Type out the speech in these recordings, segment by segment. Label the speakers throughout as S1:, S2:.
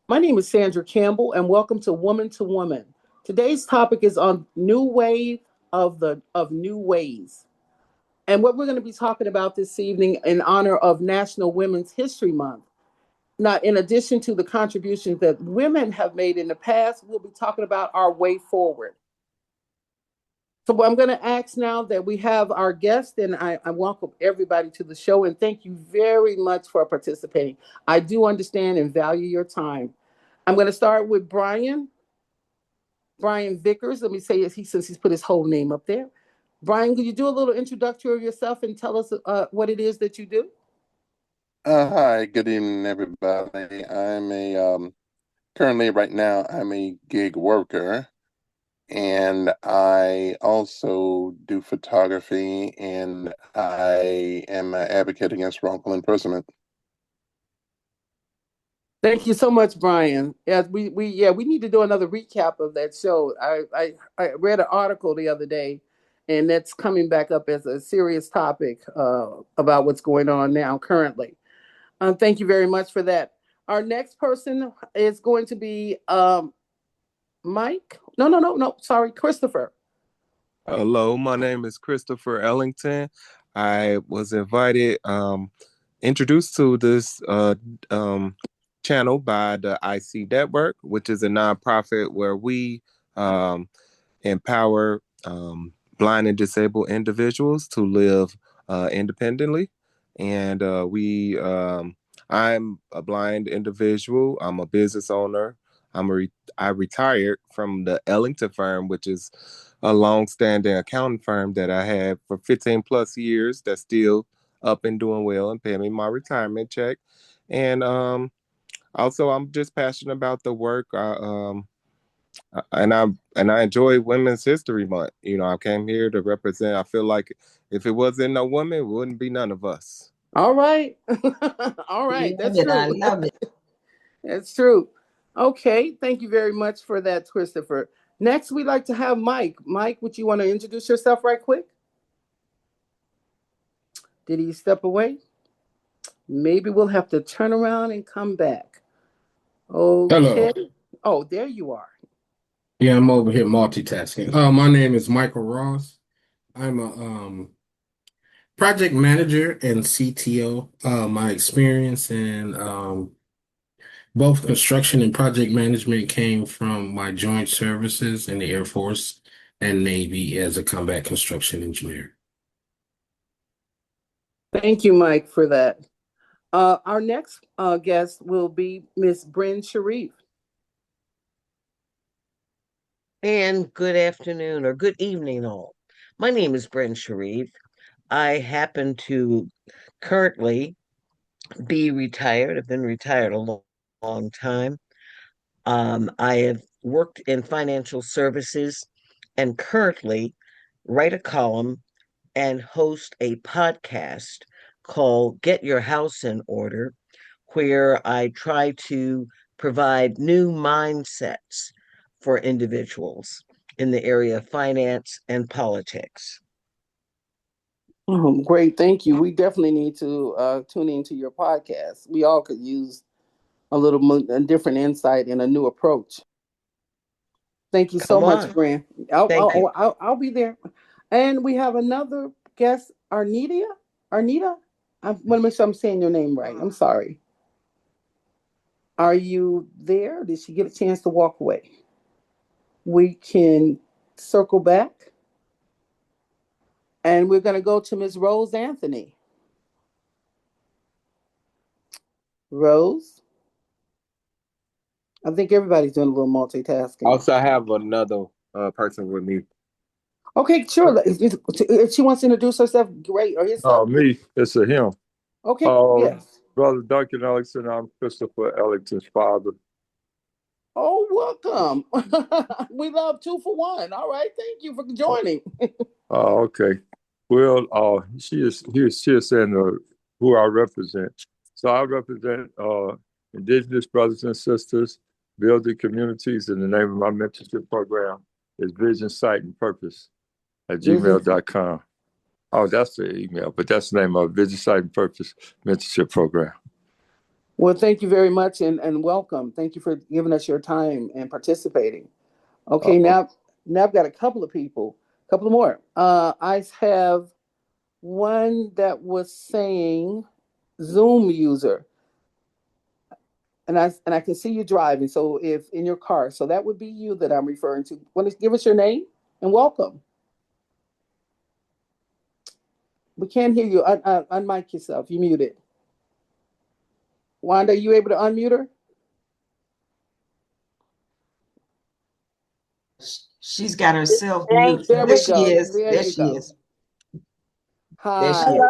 S1: My name is Sandra Campbell, and welcome to Woman to Woman. Today's topic is on new wave of new ways. And what we're going to be talking about this evening in honor of National Women's History Month. Now, in addition to the contributions that women have made in the past, we'll be talking about our way forward. So I'm going to ask now that we have our guest, and I welcome everybody to the show, and thank you very much for participating. I do understand and value your time. I'm going to start with Brian Vickers. Let me say it, since he's put his whole name up there. Brian, could you do a little introduction of yourself and tell us what it is that you do?
S2: Hi, good evening, everybody. Currently right now I'm a gig worker, and I also do photography, and I am an advocate against wrongful imprisonment.
S1: Thank you so much, Brian. Yes, we need to do another recap of that show. I read an article the other day, and that's coming back up as a serious topic about what's going on now currently. Thank you very much for that. Our next person is going to be Mike. No. Sorry, Christopher.
S3: Hello, my name is Christopher Ellington. I was introduced to this channel by the IC Network, which is a nonprofit where we um, empower blind and disabled individuals to live independently. And I'm a blind individual. I'm a business owner. I retired from the Ellington firm, which is a long-standing accounting firm that I had for 15 plus years. That's still up and doing well and paying me my retirement check. And also, I'm just passionate about the work. I enjoy Women's History Month. I came here to represent. I feel like if it wasn't no woman, it wouldn't be none of us.
S1: All right. All right.
S4: Love
S1: That's
S4: it. I
S1: true.
S4: love it.
S1: That's true. Okay. Thank you very much for that, Christopher. Next, we'd like to have Mike. Mike, would you want to introduce yourself right quick? Did he step away? Maybe we'll have to turn around and come back.
S5: Hello.
S1: Okay. Oh, there you are.
S5: Yeah, I'm over here multitasking. My name is Michael Ross. I'm a project manager and CTO. My experience in both construction and project management came from my joint services in the Air Force and Navy as a combat construction engineer.
S1: Thank you, Mike, for that. Our next guest will be Miss Bryn Sharif.
S4: And good afternoon or good evening, all. My name is Brent Sharif. I happen to currently be retired. I've been retired a long time. I have worked in financial services and currently write a column and host a podcast called Get Your House in Order, where I try to provide new mindsets for individuals in the area of finance and politics.
S1: Great, thank you. We definitely need to tune into your podcast. We all could use a different insight and a new approach. Thank you so
S4: Come
S1: much,
S4: on.
S1: Grant. I'll,
S4: Thank you.
S1: I'll, I'll, I'll be there. And we have another guest, Arnita. Arnita, I want to make sure I'm saying your name right. I'm sorry. Are you there? Did she get a chance to walk away? We can circle back, and we're going to go to Ms. Rose Anthony. Rose, I think everybody's doing a little multitasking.
S3: Also, I have another person with me.
S1: Okay, sure. If she wants to introduce herself, great, or yourself.
S6: Me, it's a him.
S1: Okay,
S6: Uh,
S1: yes.
S6: Brother Duncan Ellington, I'm Christopher Ellington's father.
S1: Oh, welcome. We love two for one. All right, thank you for joining.
S6: Okay. Well, she is saying who I represent. So I represent Indigenous brothers and sisters, building communities, and the name of my mentorship program is Vision, Sight, and Purpose at gmail.com. Oh, that's the email, but that's the name of Vision, Sight, and Purpose mentorship program.
S1: Well, thank you very much and welcome. Thank you for giving us your time and participating. Okay,
S3: Uh,
S1: now I've got a couple of people, a couple more. I have one that was saying Zoom user, and I can see you driving. So if in your car, so that would be you that I'm referring to. Want to give us your name and welcome? We can't hear you. Unmic yourself. You muted. Wanda, are you able to unmute her?
S7: She's got herself mute.
S1: There
S7: There
S1: we
S7: she
S1: go.
S7: is.
S1: There
S7: There
S1: you
S7: she
S1: go.
S7: is. There she
S1: Hi.
S7: is.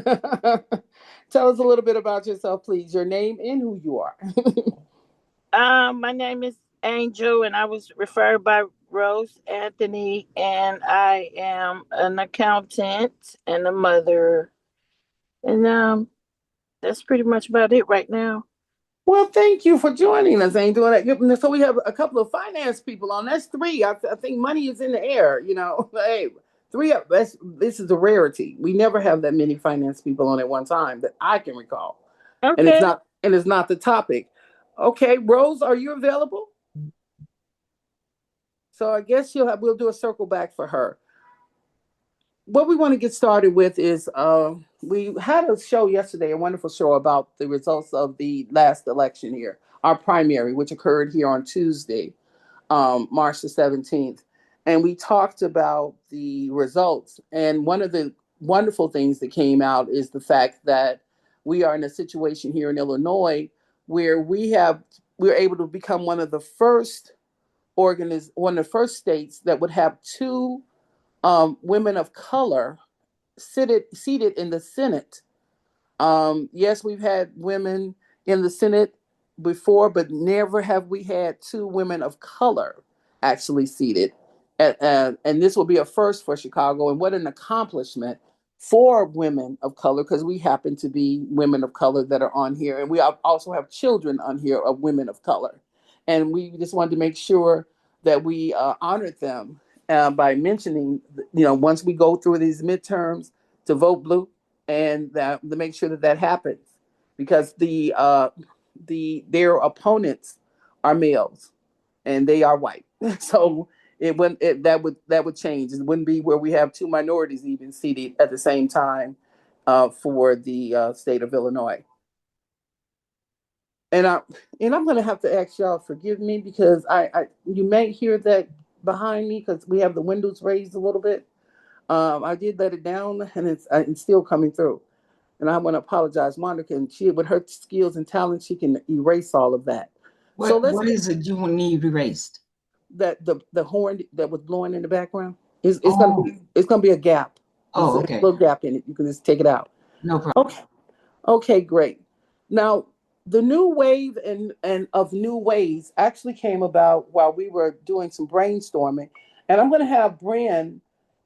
S8: Hello.
S1: Tell us a little bit about yourself, please. Your name and who you are.
S8: My name is Angel, and I was referred by Rose Anthony, and I am an accountant and a mother, and that's pretty much about it right now.
S1: Well, thank you for joining us, Angel. So we have a couple of finance people on. That's three. I think money is in the air. Hey, three of us. This is a rarity. We never have that many finance people on at one time that I can recall, and it's
S8: Okay.
S1: not and it's not the topic. Okay, Rose, are you available? So I guess we'll do a circle back for her. What we want to get started with is we had a show yesterday, a wonderful show about the results of the last election here, our primary, which occurred here on Tuesday, March the 17th. And we talked about the results. And one of the wonderful things that came out is the fact that we are in a situation here in Illinois where we're able to become one of the first states that would have two women of color seated in the Senate. Yes, we've had women in the Senate before, but never have we had two women of color actually seated. And this will be a first for Chicago. And what an accomplishment for women of color, because we happen to be women of color that are on here. And we also have children on here of women of color. And we just wanted to make sure that we honored them by mentioning, once we go through these midterms, to vote blue and that to make sure that that happens because their opponents are males and they are white. So that would change. It wouldn't be where we have two minorities even seated at the same time for the state of Illinois. And I'm going to have to ask y'all forgive me because I you may hear that behind me because we have the windows raised a little bit. I did let it down and it's still coming through. And I want to apologize, Monica. And with her skills and talent, she can erase all of that. So
S7: What is it you need erased?
S1: that the horn that was blowing in the background it's gonna
S7: Oh,
S1: be it's gonna be a gap. It's
S7: oh,
S1: a
S7: okay.
S1: little gap in it. You can just take it out.
S7: No problem.
S1: Okay. Okay, great. Now, the new wave and of new ways actually came about while we were doing some brainstorming. And I'm going to have Bren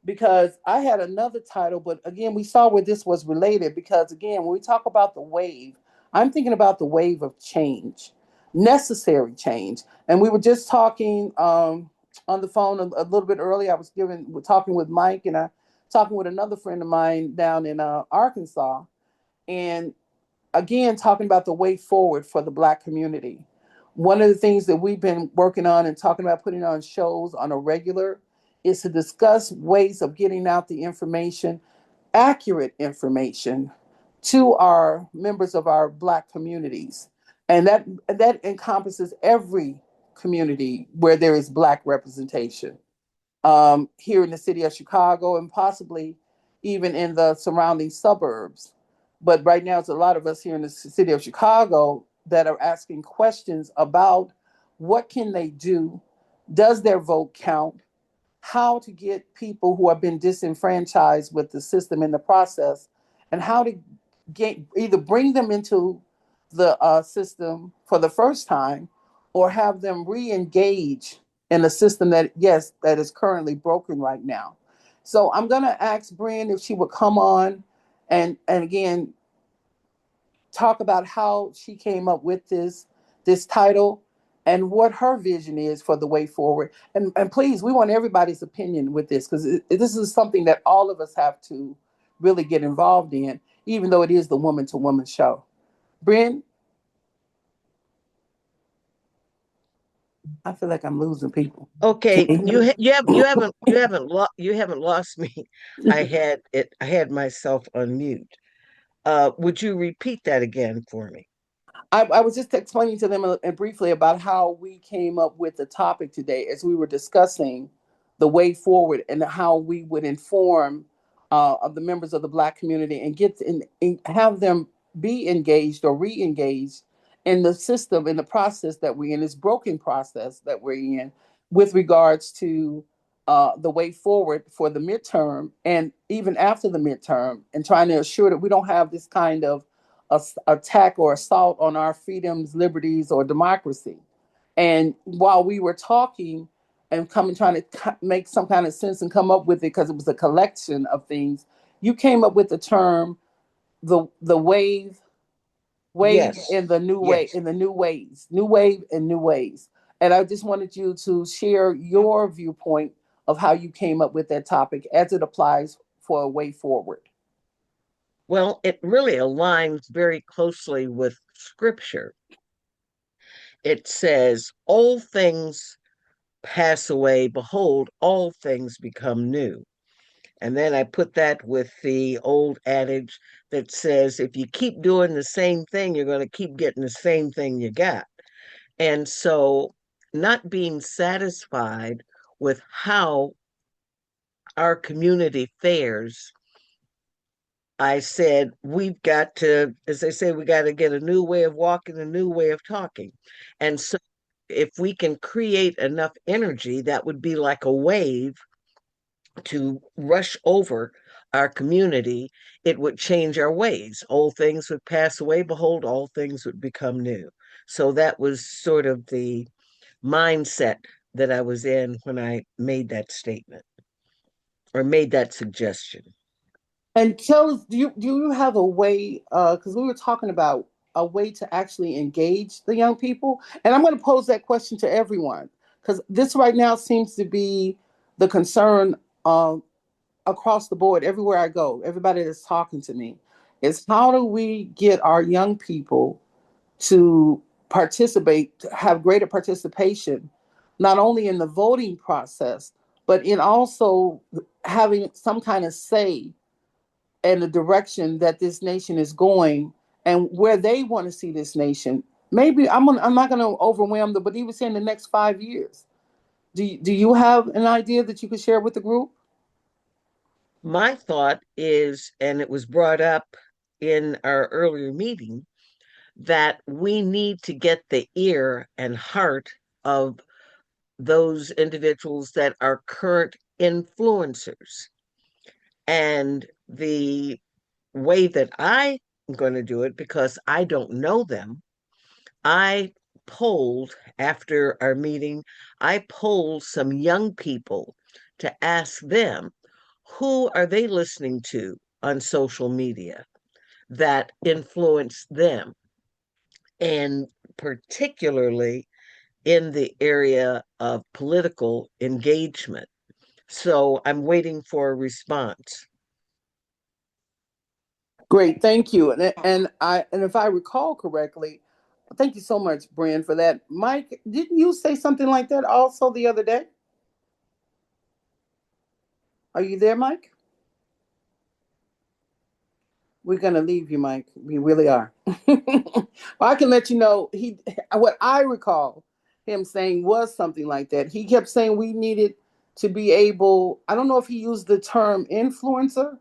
S1: because I had another title, but again, we saw where this was related because again, when we talk about the wave, I'm thinking about the wave of change, necessary change. And we were just talking on the phone a little bit earlier. We're talking with Mike and I talking with another friend of mine down in Arkansas and again, talking about the way forward for the Black community. One of the things that we've been working on and talking about putting on shows on a regular is to discuss ways of getting out the information, accurate information, to our members of our Black communities. And that encompasses every community where there is Black representation here in the city of Chicago and possibly even in the surrounding suburbs. But right now, it's a lot of us here in the city of Chicago that are asking questions about what can they do? Does their vote count? How to get people who have been disenfranchised with the system in the process, and how to either bring them into the system for the first time or have them re-engage in a system that yes that is currently broken right now. So I'm going to ask Brian if she would come on and again talk about how she came up with this title and what her vision is for the way forward. And please, we want everybody's opinion with this because this is something that all of us have to really get involved in, even though it is the woman to woman show. Bryn, I feel like I'm losing people.
S4: Okay,
S1: Can you
S4: you haven't lost me. I had myself on mute. Would you repeat that again for me?
S1: I was just explaining to them briefly about how we came up with the topic today as we were discussing the way forward and how we would inform of the members of the Black community and and have them be engaged or re-engaged in the system, in the process that we're in, this broken process that we're in with regards to the way forward for the midterm and even after the midterm, and trying to assure that we don't have this kind of attack or assault on our freedoms, liberties, or democracy. And while we were talking and coming trying to make some kind of sense and come up with it because it was a collection of things, you came up with the term the wave
S4: Yes,
S1: in the new way
S4: yes.
S1: in the new ways, new wave and new ways. And I just wanted you to share your viewpoint of how you came up with that topic as it applies for a way forward.
S4: Well, it really aligns very closely with scripture. It says, "All things pass away, behold, all things become new." And then I put that with the old adage that says, if you keep doing the same thing, you're going to keep getting the same thing you got. And so, not being satisfied with how our community fares, I said, we've got to, as they say, we got to get a new way of walking, a new way of talking. And so, if we can create enough energy, that would be like a wave to rush over our community, it would change our ways. Old things would pass away, behold, all things would become new. So that was sort of the mindset that I was in when I made that statement or made that suggestion.
S1: And tell us, do you have a way? Because we were talking about a way to actually engage the young people, and I'm going to pose that question to everyone because this right now seems to be the concern across the board. Everywhere I go, everybody that's talking to me is how do we get our young people to participate, to have greater participation, not only in the voting process, but in also having some kind of say and the direction that this nation is going and where they want to see this nation. Maybe I'm not going to overwhelm them, but even say in the next 5 years. Do you have an idea that you could share with the group?
S4: My thought is, and it was brought up in our earlier meeting, that we need to get the ear and heart of those individuals that are current influencers. And the way that I'm going to do it, because I don't know them, I polled after our meeting, I polled some young people to ask them who are they listening to on social media that influence them, and particularly in the area of political engagement. So I'm waiting for a response.
S1: Great, thank you. And if I recall correctly, thank you so much, Brand, for that. Mike, didn't you say something like that also the other day? Are you there, Mike? We're gonna leave you, Mike. We really are. Well, I can let you know what I recall him saying was something like that. He kept saying we needed to be able, I don't know if he used the term influencer,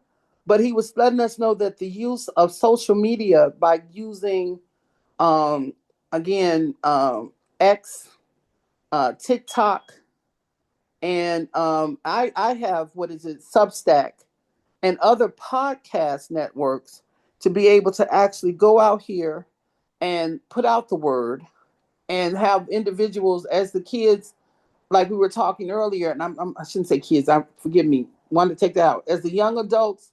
S1: but he was letting us know that the use of social media by using um again X, TikTok, and I have, what is it, Substack and other podcast networks to be able to actually go out here and put out the word and have individuals as the kids, like we were talking earlier, and I shouldn't say kids, forgive me, wanted to take that out, as the young adults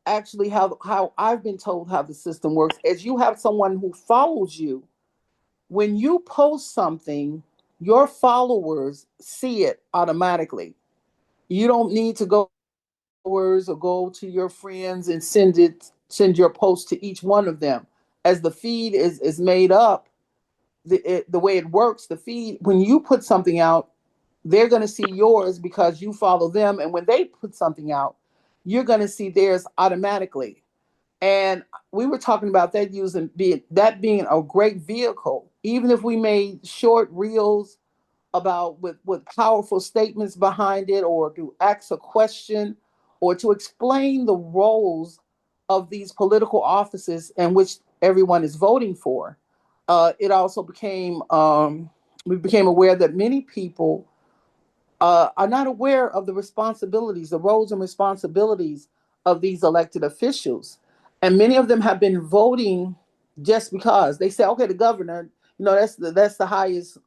S1: actually how I've been told how the system works, as you have someone who follows you. When you post something, your followers see it automatically. You don't need to go or go to your friends and send your post to each one of them. As the feed is made up, the way it works, the feed, when you put something out, they're going to see yours because you follow them. And when they put something out, you're going to see theirs automatically. And we were talking about that being a great vehicle, even if we made short reels about with powerful statements behind it, or to ask a question, or to explain the roles of these political offices in which everyone is voting for. It also became we became aware that many people are not aware of the responsibilities, the roles and responsibilities of these elected officials. And many of them have been voting just because they say, okay, the governor, that's the highest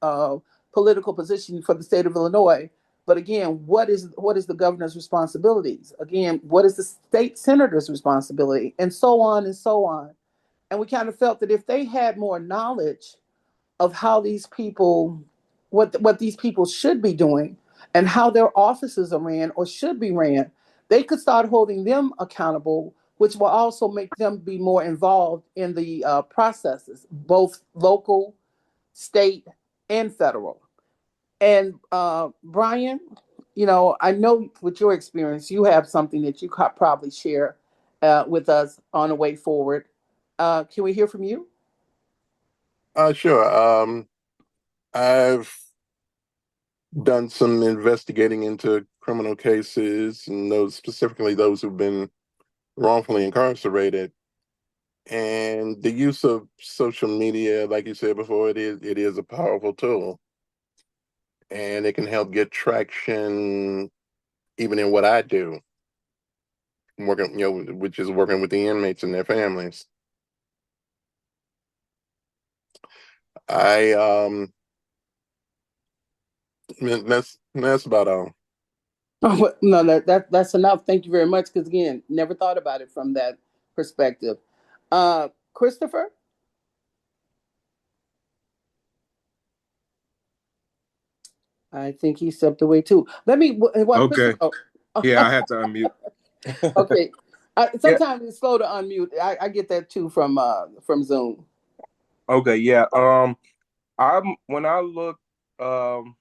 S1: political position for the state of Illinois. But again, what is the governor's responsibilities? Again, what is the state senator's responsibility? And so on and so on. And we kind of felt that if they had more knowledge of how these people, what these people should be doing, and how their offices are ran or should be ran, they could start holding them accountable, which will also make them be more involved in the processes, both local, state, and federal. And Brian, I know with your experience, you have something that you could probably share with us on the way forward. Can we hear from you?
S2: Sure. I've done some investigating into criminal cases, and those specifically those who've been wrongfully incarcerated. And the use of social media, like you said before, it is a powerful tool, and it can help get traction even in what I do, working, which is working with the inmates and their families. I that's about all.
S1: Oh, no, that's enough. Thank you very much. Because again, never thought about it from that perspective. Christopher? I think he stepped away too. Let me. What
S3: Okay.
S1: Christopher? Oh.
S3: Yeah, I had to unmute.
S1: Okay.
S3: Yeah.
S1: Sometimes it's slow to unmute. I get that too from Zoom.
S3: Okay. Yeah. I'm when I look. Um.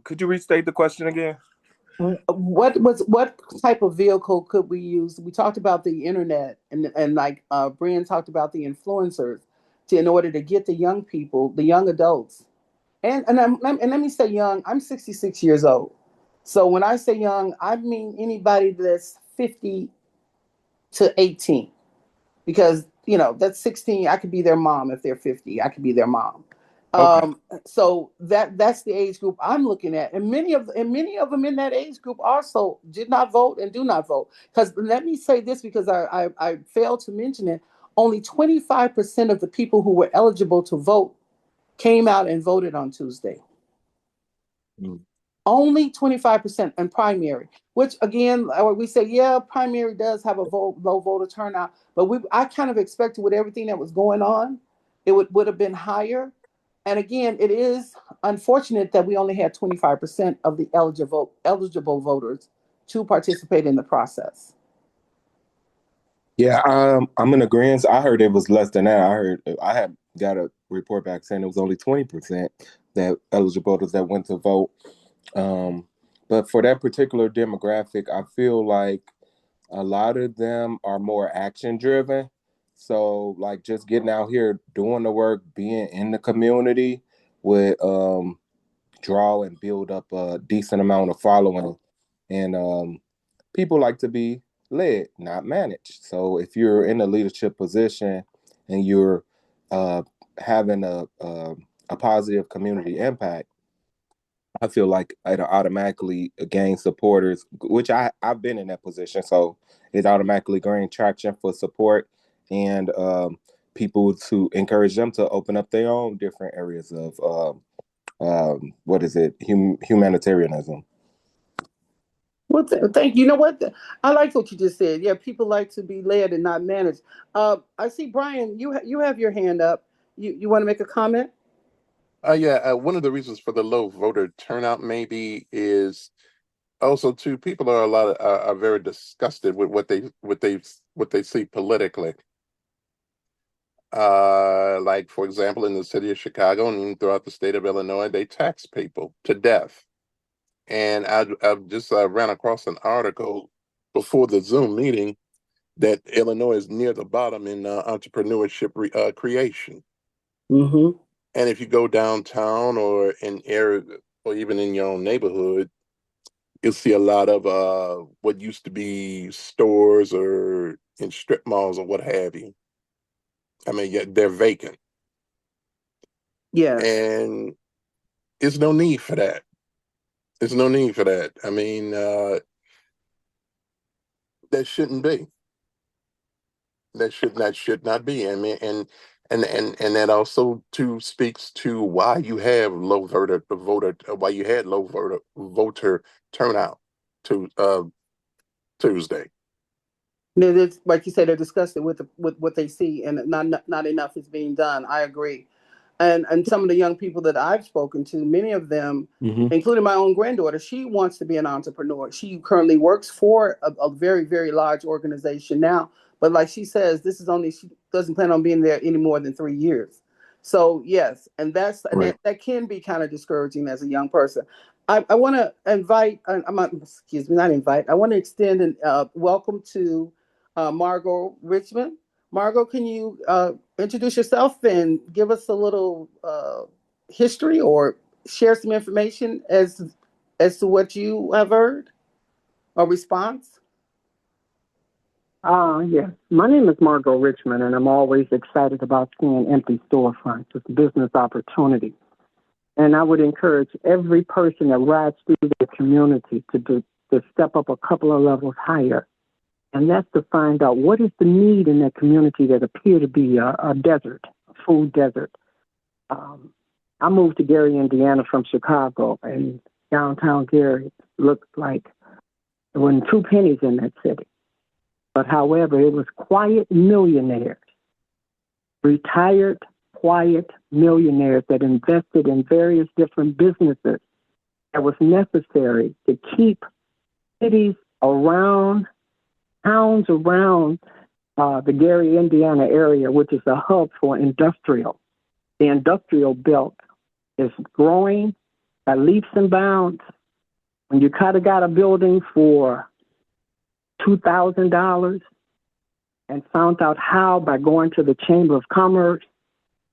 S3: Could you restate the question again?
S1: What type of vehicle could we use? We talked about the internet, and like Brian talked about the influencers, in order to get the young people, the young adults. And let me say young, I'm 66 years old. So when I say young, I mean anybody that's 50 to 18. Because, that's 16. I could be their mom. If they're 50, I could be their mom.
S3: Okay.
S1: So that's the age group I'm looking at. And many of them in that age group also did not vote and do not vote. Because let me say this, because I failed to mention it. Only 25% of the people who were eligible to vote came out and voted on Tuesday.
S3: Mm.
S1: Only 25% in primary, which again, we say, yeah, primary does have a low voter turnout, but I kind of expected with everything that was going on, it would have been higher. And again, it is unfortunate that we only had 25% of the eligible voters to participate in the process.
S3: Yeah, I'm in agreement. I heard it was less than that. I had got a report back saying it was only 20% that eligible voters that went to vote. But for that particular demographic, I feel like a lot of them are more action driven. So like just getting out here, doing the work, being in the community would draw and build up a decent amount of following. And people like to be led, not managed. So if you're in a leadership position and you're uh, having a positive community impact, I feel like it automatically gains supporters, which I've been in that position. So it automatically gains traction for support and people to encourage them to open up their own different areas of what is it, humanitarianism.
S1: Well, thank you. You know what? I like what you just said. Yeah, people like to be led and not managed. I see, Brian, you have your hand up. You want to make a comment?
S2: Yeah. One of the reasons for the low voter turnout maybe is also too, people are are very disgusted with what they see politically. Like, for example, in the city of Chicago and even throughout the state of Illinois, they tax people to death. And I've just ran across an article before the Zoom meeting that Illinois is near the bottom in entrepreneurship creation.
S1: Mm-hmm.
S2: And if you go downtown or in area or even in your own neighborhood, you'll see a lot of what used to be stores or in strip malls or what have you. I mean, yeah, they're vacant,
S1: Yes.
S2: and there's no need for that. There's no need for that. I mean, that shouldn't be. That should not be. I mean, and that also too speaks to why you have why you had low voter turnout to Tuesday.
S1: Like you said, they're disgusted with what they see, and not enough is being done. I agree. And some of the young people that I've spoken to, many of them,
S5: Mm-hmm.
S1: including my own granddaughter, she wants to be an entrepreneur. She currently works for a very, very large organization now, but like she says, she doesn't plan on being there any more than 3 years. So yes,
S5: Right.
S1: that can be kind of discouraging as a young person. I want to invite, excuse me, not invite. I want to extend and welcome to Margot Richmond. Margot, can you introduce yourself and give us a little history or share some information as to what you have heard or response?
S9: Yes. My name is Margot Richmond, and I'm always excited about seeing empty storefronts. It's a business opportunity. And I would encourage every person that rides through the community to step up a couple of levels higher. And that's to find out what is the need in that community that appear to be a desert, a food desert. I moved to Gary, Indiana from Chicago, and downtown Gary looked like there wasn't two pennies in that city. But however, it was quiet millionaires, retired quiet millionaires that invested in various different businesses that was necessary to keep cities around, towns around the Gary, Indiana area, which is a hub for industrial. The industrial belt is growing by leaps and bounds. When you kind of got a building for $2,000 and found out how by going to the Chamber of Commerce,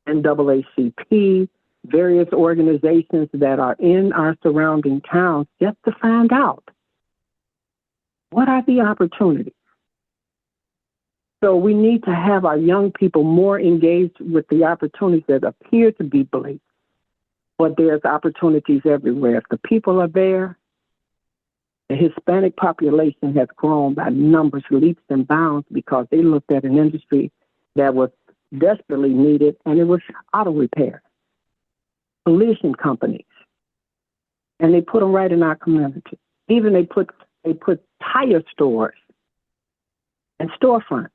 S9: NAACP, various organizations that are in our surrounding towns, just to find out what are the opportunities. So we need to have our young people more engaged with the opportunities that appear to be bleak, but there's opportunities everywhere. If the people are there, the Hispanic population has grown by numbers, leaps and bounds, because they looked at an industry that was desperately needed, and it was auto repair, collision companies, and they put them right in our community. Even they put tire stores and storefronts,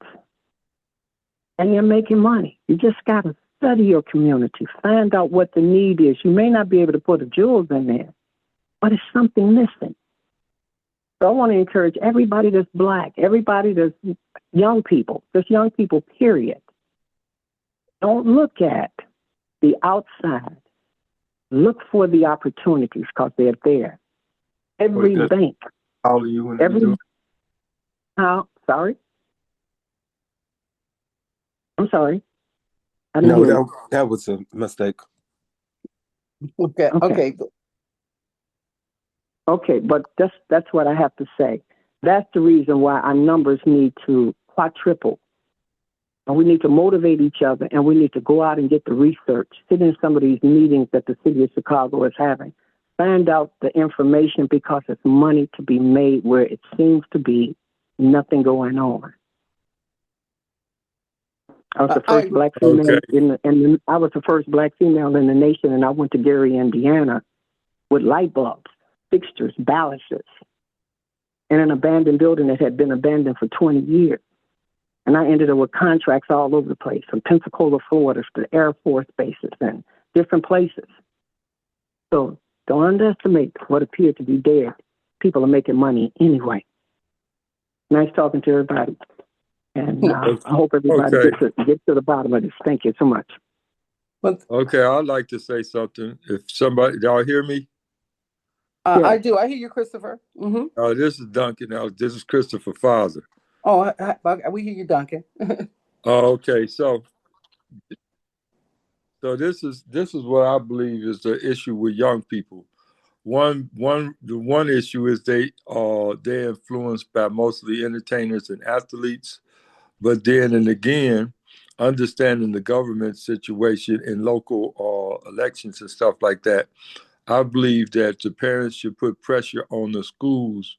S9: and they're making money. You just got to study your community, find out what the need is. You may not be able to put the jewels in there, but it's something missing. So I want to encourage everybody that's Black, everybody that's young people, just young people, period. Don't look at the outside. Look for the opportunities, because they're there. Every bank.
S6: How old are you when
S9: Every.
S6: you do?
S9: Sorry? I'm sorry. I didn't
S3: No,
S9: hear you.
S3: that was a mistake.
S1: Okay.
S9: Okay, but that's what I have to say. That's the reason why our numbers need to quadruple. And we need to motivate each other, and we need to go out and get the research, sit in some of these meetings that the city of Chicago is having, find out the information, because it's money to be made where it seems to be nothing going on. I was the first Black female I was the first Black female in the nation, and I went to Gary, Indiana, with light bulbs, fixtures, balances, in an abandoned building that had been abandoned for 20 years. And I ended up with contracts all over the place, from Pensacola, Florida, to Air Force bases and different places. So don't underestimate what appeared to be dead. People are making money anyway. Nice talking to everybody. And I hope everybody gets to the bottom of this. Thank you so much.
S6: Okay, I'd like to say something. If somebody, y'all hear me?
S9: Yes.
S1: I do. I hear you, Christopher.
S6: This is Duncan. This is Christopher Father.
S1: Oh, we hear you, Duncan.
S6: Okay, so this is what I believe is the issue with young people. The one issue is they're influenced by mostly entertainers and athletes, but then and again, understanding the government situation in local elections and stuff like that, I believe that the parents should put pressure on the schools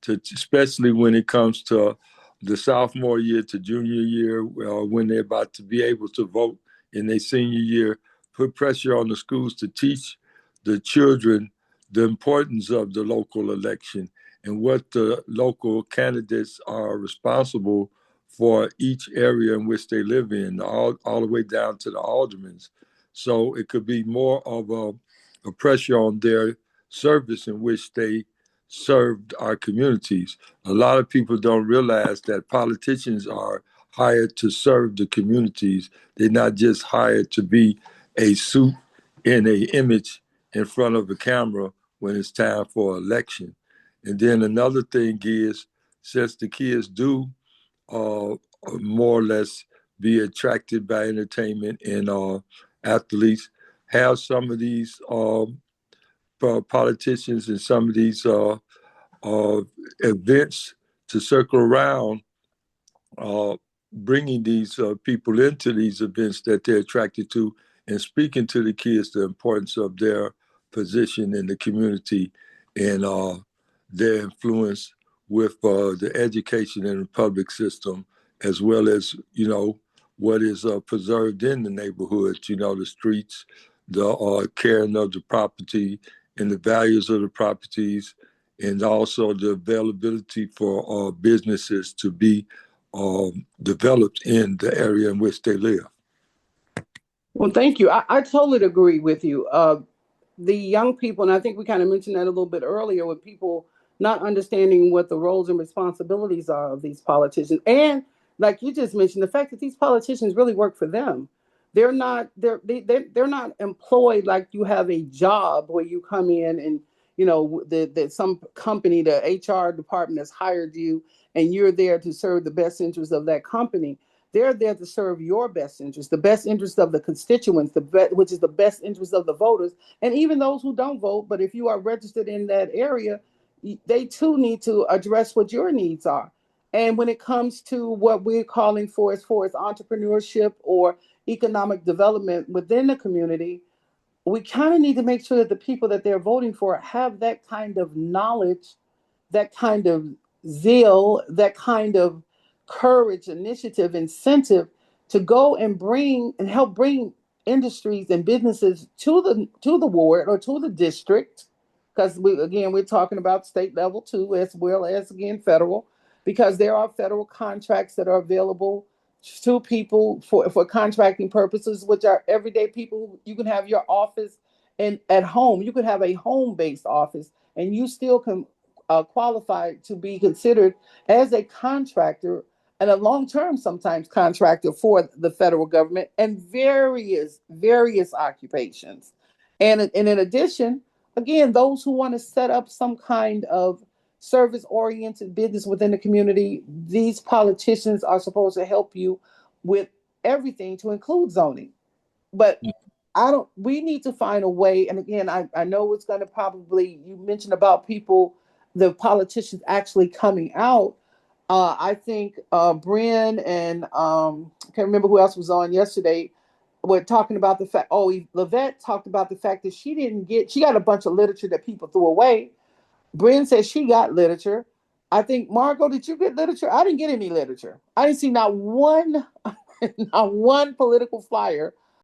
S6: to, especially when it comes to the sophomore year to junior year, when they're about to be able to vote in their senior year, put pressure on the schools to teach the children the importance of the local election and what the local candidates are responsible for each area in which they live in, all the way down to the aldermen. So it could be more of a pressure on their service in which they served our communities. A lot of people don't realize that politicians are hired to serve the communities. They're not just hired to be a suit and a image in front of a camera when it's time for election. And then another thing is, since the kids do more or less be attracted by entertainment and athletes, have some of these politicians and some of these events to circle around, bringing these people into these events that they're attracted to and speaking to the kids the importance of their position in the community and their influence with the education and the public system, as well as, what is preserved in the neighborhoods, the streets, the caring of the property and the values of the properties, and also the availability for businesses to be developed in the area in which they live.
S1: Well, thank you. I totally agree with you. The young people, and I think we kind of mentioned that a little bit earlier, with people not understanding what the roles and responsibilities are of these politicians. And like you just mentioned, the fact that these politicians really work for them. They're not employed like you have a job where you come in and that some company, the HR department has hired you and you're there to serve the best interests of that company. They're there to serve your best interest, the best interest of the constituents, which is the best interest of the voters, and even those who don't vote. But if you are registered in that area, they too need to address what your needs are. And when it comes to what we're calling for as far as entrepreneurship or economic development within the community, we kind of need to make sure that the people that they're voting for have that kind of knowledge, that kind of zeal, that kind of courage, initiative, incentive to go and help bring industries and businesses to the ward or to the district, because we're talking about state level too, as well as again federal, because there are federal contracts that are available to people for contracting purposes, which are everyday people. You can have your office and at home. You could have a home-based office, and you still can qualify to be considered as a contractor and a long-term sometimes contractor for the federal government and various occupations. And in addition, again, those who want to set up some kind of service-oriented business within the community, these politicians are supposed to help you with everything to include zoning. But we need to find a way. And again, I know it's going to probably, you mentioned about people, the politicians actually coming out. I think Bryn and I can't remember who else was on yesterday. We're talking about the fact, Lavette talked about the fact that she got a bunch of literature that people threw away. Bryn said she got literature. I think, Margot, did you get literature? I didn't get any literature. I didn't see not one, not one political flyer